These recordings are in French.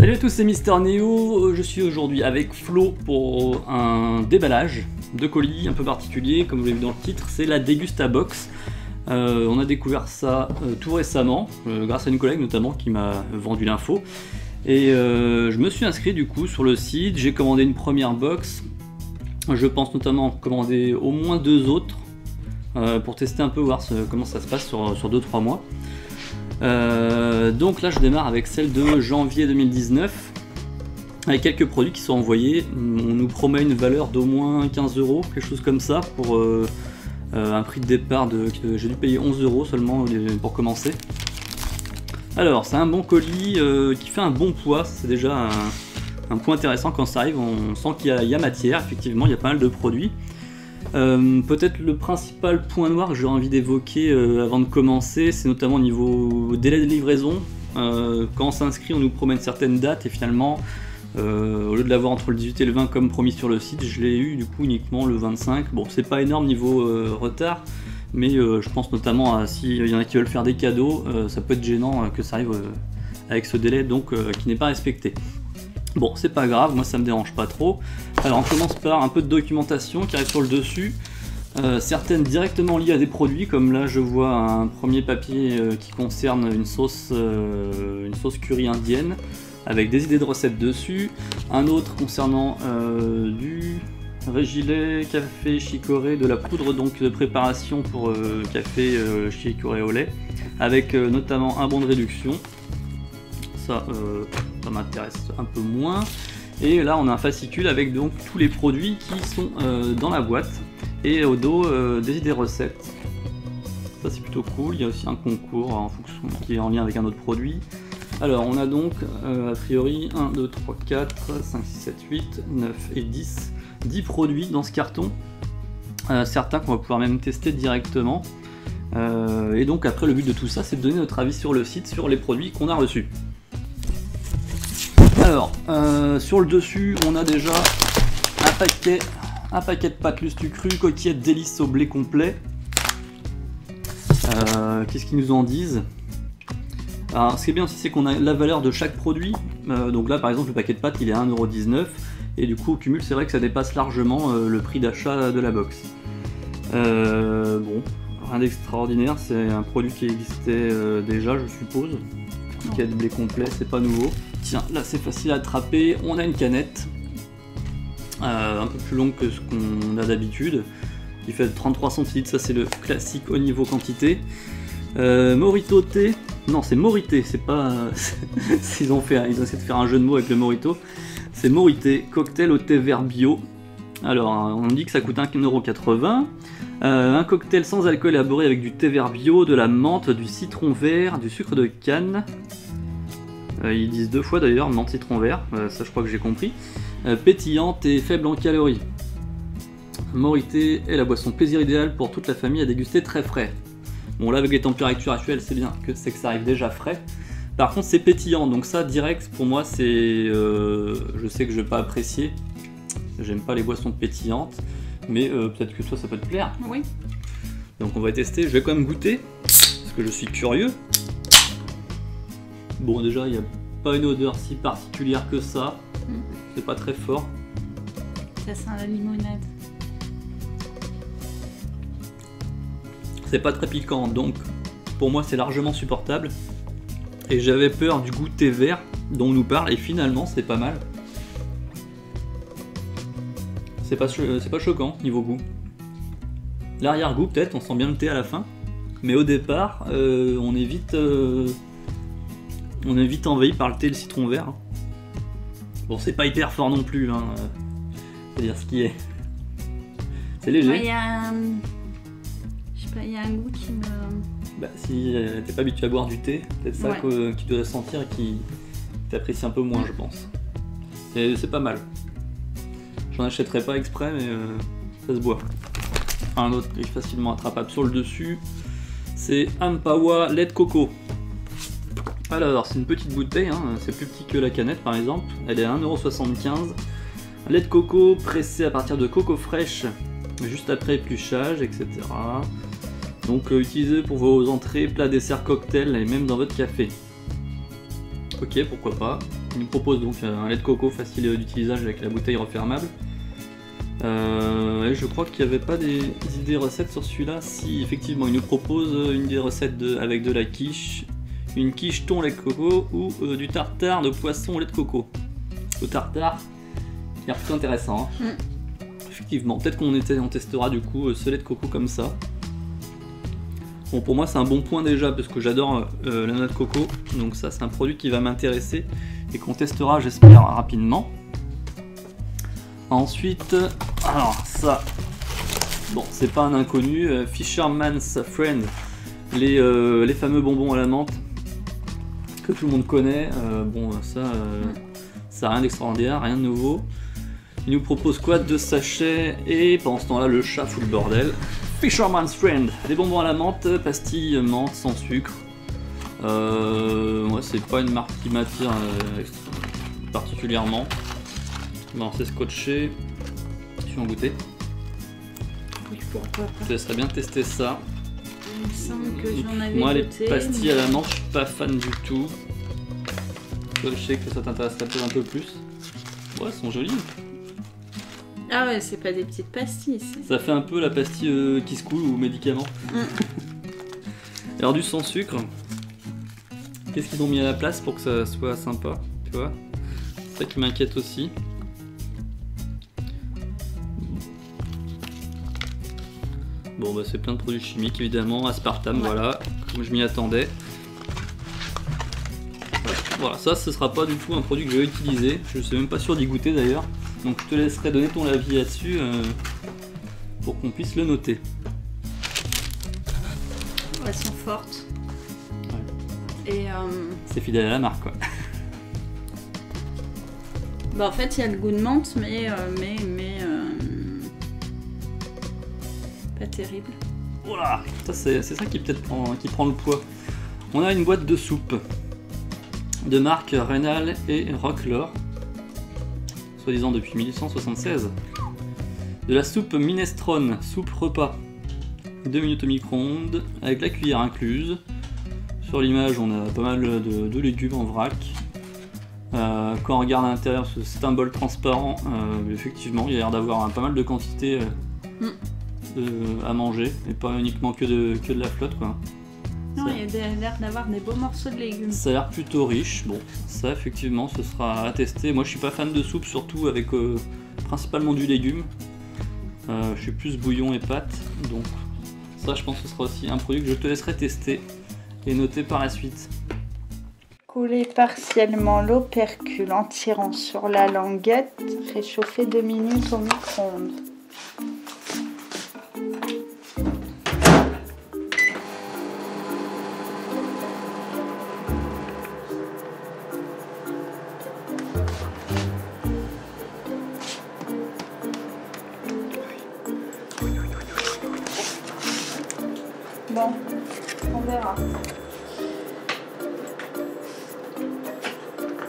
Salut à tous, c'est Mister Neo. Je suis aujourd'hui avec Flo pour un déballage de colis un peu particulier, comme vous l'avez vu dans le titre, c'est la Degustabox. On a découvert ça tout récemment, grâce à une collègue notamment qui m'a vendu l'info. Et je me suis inscrit du coup sur le site, j'ai commandé une première box. Je pense notamment commander au moins 2 autres pour tester un peu, voir comment ça se passe sur 2-3 mois. Donc là je démarre avec celle de janvier 2019 avec quelques produits qui sont envoyés. On nous promet une valeur d'au moins 15 €, quelque chose comme ça, pour un prix de départ j'ai dû payer 11 € seulement pour commencer. Alors c'est un bon colis qui fait un bon poids, c'est déjà un point intéressant. Quand ça arrive on sent qu'il y a matière, effectivement il y a pas mal de produits. Peut-être le principal point noir que j'ai envie d'évoquer avant de commencer, c'est notamment au niveau délai de livraison. Quand on s'inscrit, on nous promet une certaine date et finalement, au lieu de l'avoir entre le 18 et le 20 comme promis sur le site, je l'ai eu du coup uniquement le 25. Bon, c'est pas énorme niveau retard, mais je pense notamment à s'il y en a qui veulent faire des cadeaux, ça peut être gênant que ça arrive avec ce délai donc qui n'est pas respecté. Bon, c'est pas grave, moi ça me dérange pas trop. Alors on commence par un peu de documentation qui arrive sur le dessus, certaines directement liées à des produits, comme là je vois un premier papier qui concerne une sauce curry indienne avec des idées de recettes dessus, un autre concernant du régilet, café chicorée, de la poudre donc de préparation pour café chicorée au lait, avec notamment un bon de réduction. Ça m'intéresse un peu moins. Et là on a un fascicule avec donc tous les produits qui sont dans la boîte et au dos des idées recettes. Ça c'est plutôt cool. Il y a aussi un concours en fonction qui est en lien avec un autre produit. Alors on a donc a priori 1, 2, 3, 4, 5, 6, 7, 8, 9 et 10 produits dans ce carton. Certains qu'on va pouvoir même tester directement. Et donc après le but de tout ça c'est de donner notre avis sur le site sur les produits qu'on a reçus. Alors, sur le dessus, on a déjà un paquet de pâtes lustu cru, coquillettes délices au blé complet. Qu'est-ce qu'ils nous en disent? Alors, ce qui est bien aussi, c'est qu'on a la valeur de chaque produit. Donc là, par exemple, le paquet de pâtes, il est à 1,19 €. Et du coup, au cumul, c'est vrai que ça dépasse largement le prix d'achat de la box. Bon, rien d'extraordinaire, c'est un produit qui existait déjà, je suppose. Coquillettes de blé complet, c'est pas nouveau. Tiens, là c'est facile à attraper, on a une canette un peu plus longue que ce qu'on a d'habitude, qui fait 33 centilitres, ça c'est le classique au niveau quantité. Morito thé, non c'est Morité, c'est pas... ils ont essayé de faire un jeu de mots avec le Morito. C'est Morité, cocktail au thé vert bio. Alors on dit que ça coûte 1,80 €. Un cocktail sans alcool élaboré avec du thé vert bio, de la menthe, du citron vert, du sucre de canne. Ils disent 2 fois d'ailleurs, menthe citron vert, ça je crois que j'ai compris. Pétillante et faible en calories. Morité est la boisson plaisir idéale pour toute la famille à déguster très frais. Bon là avec les températures actuelles c'est bien que ça arrive déjà frais. Par contre c'est pétillant, donc ça direct pour moi c'est... je sais que je vais pas apprécier. J'aime pas les boissons pétillantes, mais peut-être que toi ça peut te plaire. Oui. Donc on va tester, je vais quand même goûter, parce que je suis curieux. Bon déjà il n'y a pas une odeur si particulière que ça, c'est pas très fort. Ça sent la limonade. C'est pas très piquant, donc pour moi c'est largement supportable. Et j'avais peur du goût thé vert dont on nous parle, et finalement c'est pas mal. C'est pas choquant niveau goût. L'arrière-goût peut-être, on sent bien le thé à la fin. Mais au départ, on est vite envahi par le thé et le citron vert. Bon, c'est pas hyper fort non plus, hein. C'est dire ce qui est. C'est léger. Ouais, je sais pas, il y a un goût qui me... Bah si t'es pas habitué à boire du thé, peut-être ça que tu dois sentir et qui t'apprécie un peu moins, je pense. Et c'est pas mal. J'en achèterai pas exprès, mais ça se boit. Un autre qui est facilement attrapable sur le dessus, c'est Ampawa lait de coco. Alors, c'est une petite bouteille, hein, c'est plus petit que la canette par exemple. Elle est à 1,75 €. Lait de coco pressé à partir de coco fraîche, juste après épluchage, etc. Donc utilisé pour vos entrées, plats, desserts, cocktails et même dans votre café. Ok, pourquoi pas. Il nous propose donc un lait de coco facile d'utilisation avec la bouteille refermable. Et je crois qu'il n'y avait pas des idées recettes sur celui-là. Si, effectivement, il nous propose une des recettes avec de la quiche, une quiche thon lait de coco ou du tartare de poisson au lait de coco. Le tartare, il est plutôt intéressant. Hein. Effectivement, peut-être qu'on testera du coup ce lait de coco comme ça. Bon, pour moi c'est un bon point déjà parce que j'adore la noix de coco, donc ça c'est un produit qui va m'intéresser et qu'on testera j'espère rapidement. Ensuite, alors ça, bon c'est pas un inconnu, Fisherman's Friend, les fameux bonbons à la menthe que tout le monde connaît. Bon ça n'a rien d'extraordinaire, rien de nouveau. Il nous propose quoi? 2 sachets et pendant ce temps-là le chat fout le bordel. Fisherman's Friend, des bonbons à la menthe, pastilles menthe sans sucre. Moi c'est pas une marque qui m'attire particulièrement. Bon c'est scotché. Tu veux en goûter? Oui, pourquoi pas. Je te laisserais bien tester ça. Il me semble que j'en avais Moi goûté, les pastilles à la menthe je suis pas fan du tout. Toi je sais que ça t'intéresserait peut-être un peu plus. Ouais elles sont jolies. Ah ouais, c'est pas des petites pastilles. Ça fait un peu la pastille qui se coule ou médicament. Alors du sans sucre. Qu'est-ce qu'ils ont mis à la place pour que ça soit sympa, tu vois? C'est ça qui m'inquiète aussi. Bon bah c'est plein de produits chimiques évidemment, aspartame, voilà, comme je m'y attendais. Voilà, ça ce sera pas du tout un produit que je vais utiliser, je suis même pas sûr d'y goûter d'ailleurs. Donc je te laisserai donner ton avis là-dessus pour qu'on puisse le noter. Elles sont fortes. Ouais. Et c'est fidèle à la marque quoi. Bah en fait il y a le goût de menthe mais pas terrible. Voilà, c'est ça qui peut-être prend le poids. On a une boîte de soupe de marque Rénal et Rocklore, soi-disant depuis 1876. De la soupe minestrone, soupe repas, 2 minutes au micro-ondes, avec la cuillère incluse. Sur l'image, on a pas mal de légumes en vrac. Quand on regarde à l'intérieur, c'est un bol transparent. Effectivement, il y a l'air d'avoir pas mal de quantité à manger, et pas uniquement que de la flotte, quoi. Non, il y a l'air d'avoir des beaux morceaux de légumes. Ça a l'air plutôt riche. Bon, ça effectivement, ce sera à tester. Moi, je suis pas fan de soupe, surtout avec principalement du légume. Je suis plus bouillon et pâtes, donc ça, je pense que ce sera aussi un produit que je te laisserai tester et noter par la suite. Couler partiellement l'opercule en tirant sur la languette. Réchauffer 2 minutes au micro-ondes. Bon, on verra.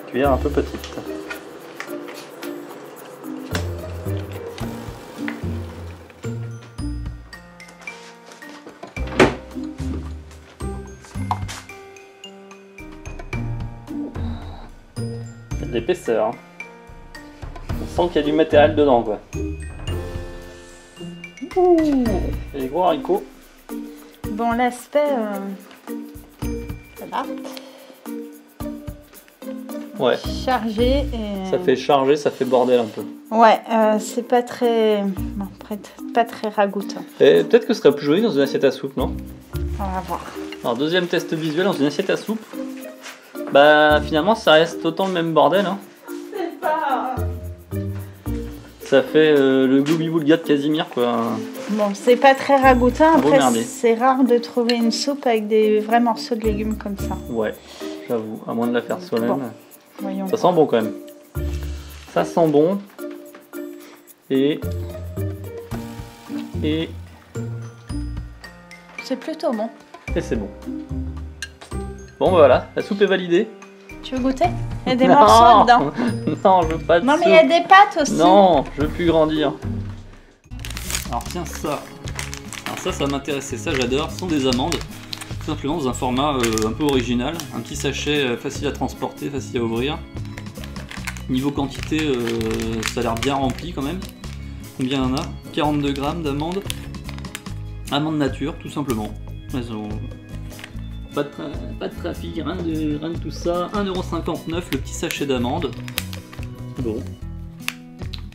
Cuillère un peu petite. Il y a de l'épaisseur. Hein. On sent qu'il y a du matériel dedans, quoi. Ouh, et les gros haricots. Bon, l'aspect, voilà. Ouais. Chargé et... Ça fait charger, ça fait bordel un peu. Ouais, c'est pas très... Bon, pas très ragoûtant. Et peut-être que ce serait plus joli dans une assiette à soupe, non? On va voir. Alors deuxième test visuel dans une assiette à soupe. Bah finalement ça reste autant le même bordel. Hein. C'est pas... Ça fait le gloubi-boulga de Casimir quoi. Bon, c'est pas très ragoûtant. Après, merdier. c'est rare de trouver une soupe avec des vrais morceaux de légumes comme ça. Ouais, j'avoue, à moins de la faire soi-même. Bon, voyons. Ça sent bon quand même. Ça sent bon. Et C'est plutôt bon. c'est bon. Bon bah voilà, la soupe est validée. Tu veux goûter? Il y a des morceaux dedans. Non, je veux pas de Non, soupe. mais il y a des pâtes aussi. Non, je veux plus grandir. Alors tiens ça. Alors ça m'intéressait, ça j'adore. Ce sont des amandes. Tout simplement dans un format un peu original. Un petit sachet facile à transporter, facile à ouvrir. Niveau quantité, ça a l'air bien rempli quand même. Combien il y en a? 42 grammes d'amandes. Amandes nature, tout simplement. Elles ont... pas de trafic, rien de tout ça. 1,59€ le petit sachet d'amandes. Bon.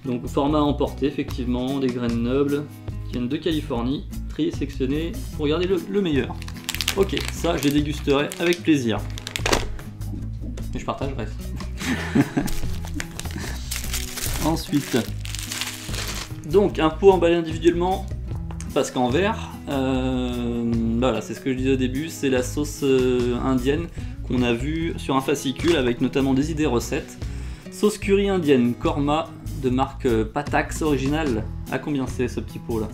Donc format emporté, effectivement, des graines nobles qui viennent de Californie, triées, sectionnées pour garder le meilleur. Ok, ça je les dégusterai avec plaisir. Et je partage, bref. Ensuite, donc un pot emballé individuellement, parce qu'en verre, voilà, c'est ce que je disais au début, c'est la sauce indienne qu'on a vue sur un fascicule avec notamment des idées recettes. Sauce curry indienne, korma de marque Patax original. À combien c'est ce petit pot là?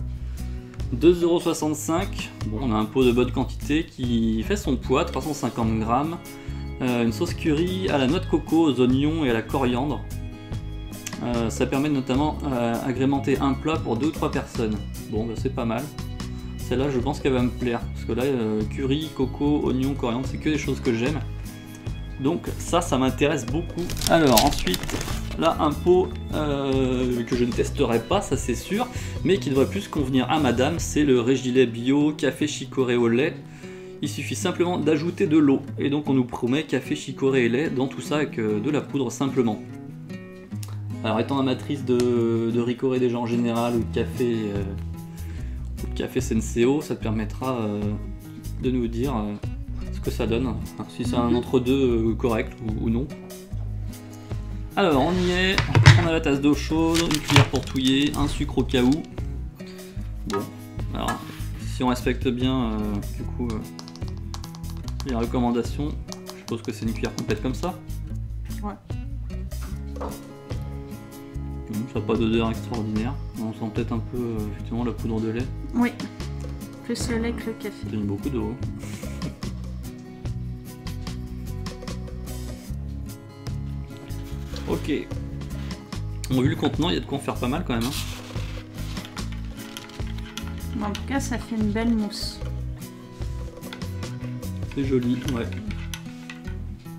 2,65€. Bon, on a un pot de bonne quantité qui fait son poids, 350 grammes. Une sauce curry à la noix de coco, aux oignons et à la coriandre. Ça permet notamment d'agrémenter un plat pour 2 ou 3 personnes. Bon, bah, c'est pas mal. Celle-là, je pense qu'elle va me plaire. Parce que là, curry, coco, oignon, coriandre, c'est que des choses que j'aime. Donc ça m'intéresse beaucoup. Alors ensuite, là un pot que je ne testerai pas, ça c'est sûr, mais qui devrait plus convenir à madame, c'est le Régilet Bio Café Chicorée au lait. Il suffit simplement d'ajouter de l'eau, et donc on nous promet café chicorée et lait dans tout ça avec de la poudre simplement. Alors étant amatrice de Ricoré déjà en général, ou de café Senseo, ça te permettra de nous dire ce que ça donne, si c'est un entre-deux correct ou non. Alors on y est, on a la tasse d'eau chaude, une cuillère pour touiller, un sucre au cas où. Bon, alors si on respecte bien du coup les recommandations, je suppose que c'est une cuillère complète comme ça. Ouais. Ça n'a pas d'odeur extraordinaire, on sent peut-être un peu effectivement la poudre de lait. Oui, plus le lait que le café. Ça donne beaucoup d'eau. Ok. Bon, vu le contenant, il y a de quoi en faire pas mal quand même. Hein. En tout cas, ça fait une belle mousse. C'est joli, ouais.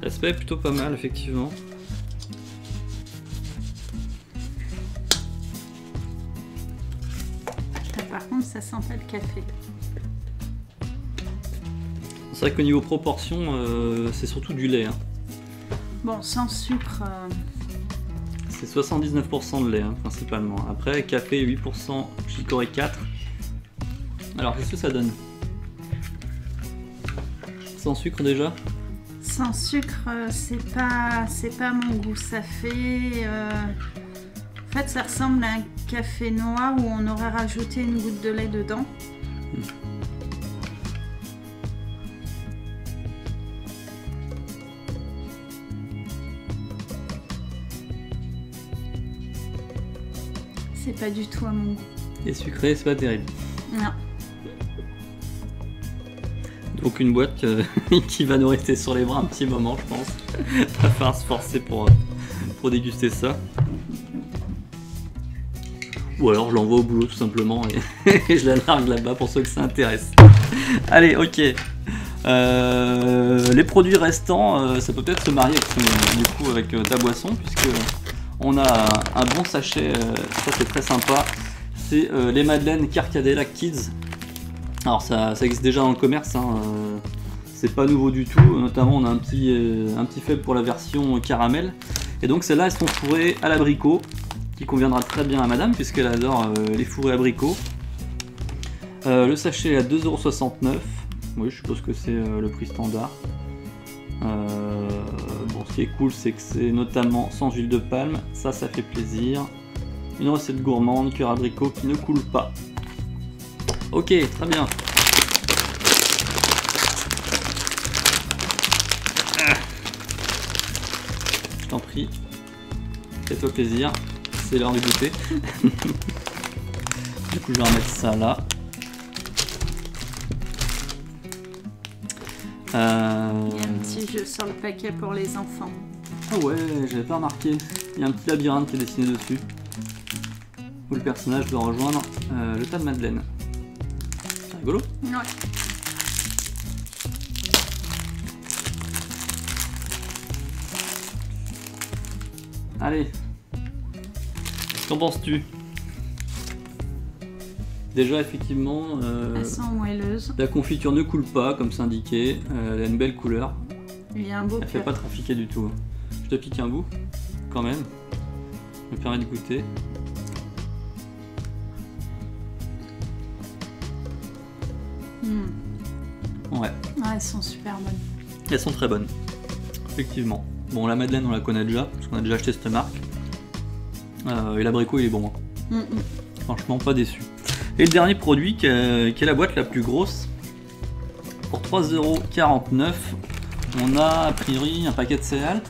L'aspect est plutôt pas mal, effectivement. Par contre, ça sent pas le café. C'est vrai qu'au niveau proportion, c'est surtout du lait. Hein. Bon, sans sucre... C'est 79% de lait, hein, principalement. Après, café 8%, chicorée 4%. Alors, qu'est-ce que ça donne? Sans sucre déjà? Sans sucre, c'est pas mon goût. Ça fait... En fait, ça ressemble à un café noir où on aurait rajouté une goutte de lait dedans. C'est pas du tout à mon goût. Et sucré, c'est pas terrible. Non. Donc une boîte qui va nous rester sur les bras un petit moment, je pense. Va falloir se forcer pour déguster ça. Ou alors je l'envoie au boulot tout simplement et je la largue là-bas pour ceux que ça intéresse. Allez, ok. Les produits restants, ça peut peut-être se marier avec ta boisson, puisque on a un bon sachet, ça c'est très sympa. C'est les Madeleines Carcadella Kids. Alors ça existe déjà dans le commerce, hein, c'est pas nouveau du tout. Notamment on a un petit faible pour la version caramel. Et donc celles-là elles sont fourrées à l'abricot, qui conviendra très bien à madame puisqu'elle adore les fourrés abricots. Le sachet est à 2,69€. Oui, je suppose que c'est le prix standard. Bon, ce qui est cool, c'est que c'est notamment sans huile de palme. Ça fait plaisir. Une recette gourmande, cœur abricot qui ne coule pas. Ok, très bien. Je t'en prie. Fais-toi plaisir. C'est l'heure de goûter. Du coup, je vais remettre ça là. Il y a un petit jeu sur le paquet pour les enfants. Ah ouais, j'avais pas remarqué. Il y a un petit labyrinthe qui est dessiné dessus. Où le personnage doit rejoindre le tas de Madeleine. C'est rigolo. Ouais. Allez. Qu'en penses-tu? Déjà, effectivement, elles sont moelleuses. la confiture ne coule pas, comme c'est indiqué. Elle a une belle couleur. Il y a un beau Elle fait cœur. pas trafiquer du tout. Je te pique un bout, quand même. Ça me permet de goûter. Ouais. Ouais, elles sont super bonnes. Elles sont très bonnes. Effectivement. Bon, la madeleine, on la connaît déjà, parce qu'on a déjà acheté cette marque. Et l'abricot, il est bon. Hein. Franchement, pas déçu. Et le dernier produit, qui est la boîte la plus grosse, pour 3,49€, on a a priori un paquet de céréales.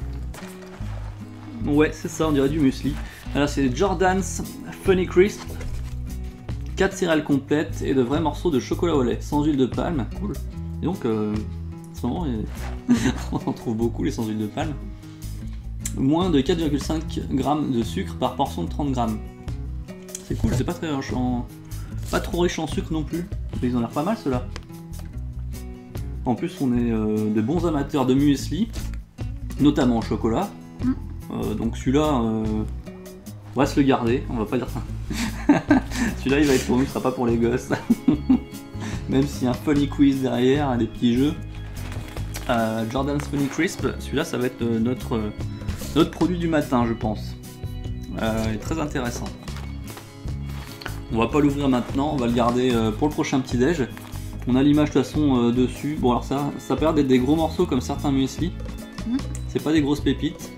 Ouais, c'est ça, on dirait du muesli. Alors, c'est Jordan's Funny Crisp. 4 céréales complètes et de vrais morceaux de chocolat au lait, sans huile de palme. Cool. Et donc, en ce moment, on en trouve beaucoup, les sans huile de palme. Moins de 4,5 g de sucre par portion de 30 grammes. C'est cool, c'est pas très riche pas trop riche en sucre non plus. Mais ils ont l'air pas mal ceux-là. En plus, on est de bons amateurs de muesli, notamment au chocolat. Donc celui-là, on va se le garder, on va pas dire ça. Celui-là, il va être pour nous, il sera pas pour les gosses. Même s'il y a un funny quiz derrière, des petits jeux. Jordan's Funny Crisp, celui-là, ça va être notre produit du matin, je pense. Il est très intéressant. On va pas l'ouvrir maintenant, on va le garder pour le prochain petit-déj. On a l'image de toute façon dessus. Bon, alors ça a l'air d'être des gros morceaux comme certains muesli. C'est pas des grosses pépites.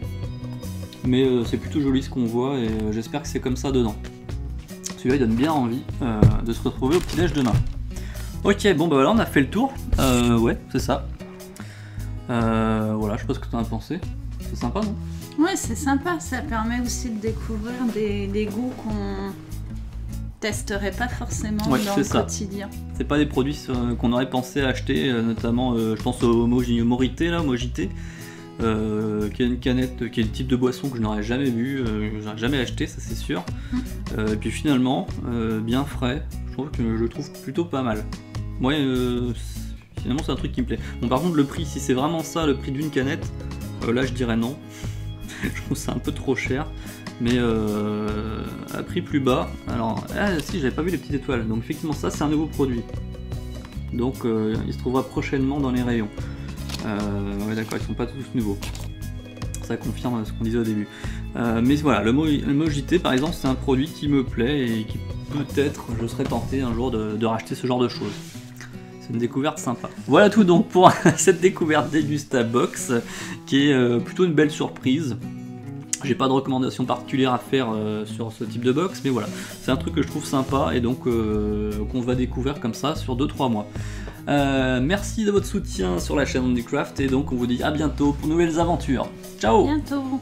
Mais c'est plutôt joli ce qu'on voit et j'espère que c'est comme ça dedans. Celui-là il donne bien envie de se retrouver au petit-déj demain. Ok, bon bah voilà, on a fait le tour. Ouais, c'est ça. Voilà, je sais pas ce que tu en as pensé. C'est sympa, non? Ouais, c'est sympa. Ça permet aussi de découvrir des goûts qu'on testerait pas forcément dans le quotidien. C'est pas des produits qu'on aurait pensé acheter, notamment je pense au Mojité là, Mojité. Qui est une canette, qui est le type de boisson que je n'aurais jamais vu, j'aurais jamais acheté, ça c'est sûr. Et puis finalement, bien frais, je le trouve plutôt pas mal. Moi, finalement c'est un truc qui me plaît. Bon, par contre le prix, si c'est vraiment ça, le prix d'une canette, là je dirais non. Je trouve ça un peu trop cher. Mais à prix plus bas. Alors, si, j'avais pas vu les petites étoiles. Donc effectivement ça c'est un nouveau produit. Donc il se trouvera prochainement dans les rayons. Ouais, d'accord, ils sont pas tous nouveaux. Ça confirme ce qu'on disait au début. Mais voilà, le Mojité par exemple, c'est un produit qui me plaît et qui peut-être je serais tenté un jour de racheter ce genre de choses. C'est une découverte sympa. Voilà tout donc pour cette découverte Degustabox qui est plutôt une belle surprise. J'ai pas de recommandation particulière à faire sur ce type de box, mais voilà, c'est un truc que je trouve sympa et donc qu'on va découvrir comme ça sur 2-3 mois. Merci de votre soutien sur la chaîne Handycraft et donc on vous dit à bientôt pour de nouvelles aventures. Ciao! Bientôt!